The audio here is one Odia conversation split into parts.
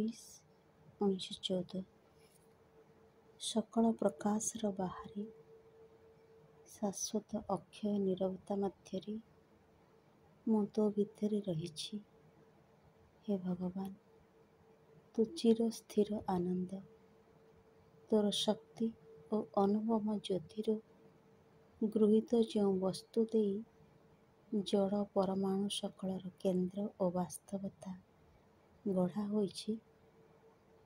21/1914। ସକଳ ପ୍ରକାଶର ବାହାରେ ଶାଶ୍ୱତ ଅକ୍ଷୟ ନୀରବତା ମଧ୍ୟରେ ମୁଁ ତୋ ଭିତରେ ରହିଛି। ହେ ଭଗବାନ, ତୁ ଚିରସ୍ଥିର ଆନନ୍ଦ। ତୋର ଶକ୍ତି ଓ ଅନୁପମ ଜ୍ୟୋତିରୁ ଗୃହୀତ ଯେଉଁ ବସ୍ତୁ ଦେଇ ଜଡ଼ ପରମାଣୁ ସକଳର କେନ୍ଦ୍ର ଓ ବାସ୍ତବତା ଗଢ଼ା ହୋଇଛି,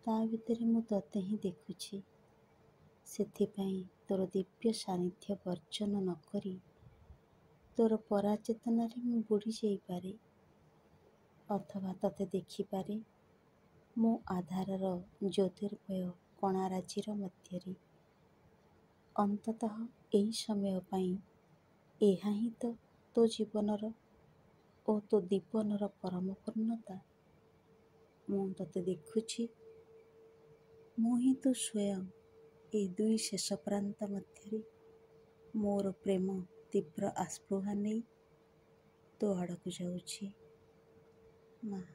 ତା ଭିତରେ ମୁଁ ତୋତେ ହିଁ ଦେଖୁଛି। ସେଥିପାଇଁ ତୋର ଦିବ୍ୟ ସାନ୍ନିଧ୍ୟ ବର୍ଜନ ନ କରି ତୋର ପରାଚେତନାରେ ମୁଁ ବୁଡ଼ି ଯାଇପାରେ, ଅଥବା ତୋତେ ଦେଖିପାରେ ମୋ ଆଧାରର ଜ୍ୟୋତିର୍ମୟ କଣାରାଜିର ମଧ୍ୟରେ। ଅନ୍ତତଃ ଏହି ସମୟ ପାଇଁ ଏହା ହିଁ ତ ତୋ ଜୀବନର ଓ ତୋ ଦୀପନର ପରମ ପୂର୍ଣ୍ଣତା। ମୁଁ ତୋତେ ଦେଖୁଛି। ମୁଁ ହିଁ ତୁ ସ୍ୱୟଂ। ଏହି ଦୁଇ ଶେଷ ପ୍ରାନ୍ତ ମଧ୍ୟରେ ମୋର ପ୍ରେମ ତୀବ୍ର ଆସ୍ପୃହା ନେଇ ତୋ ଆଡ଼କୁ ଯାଉଛି। ମା।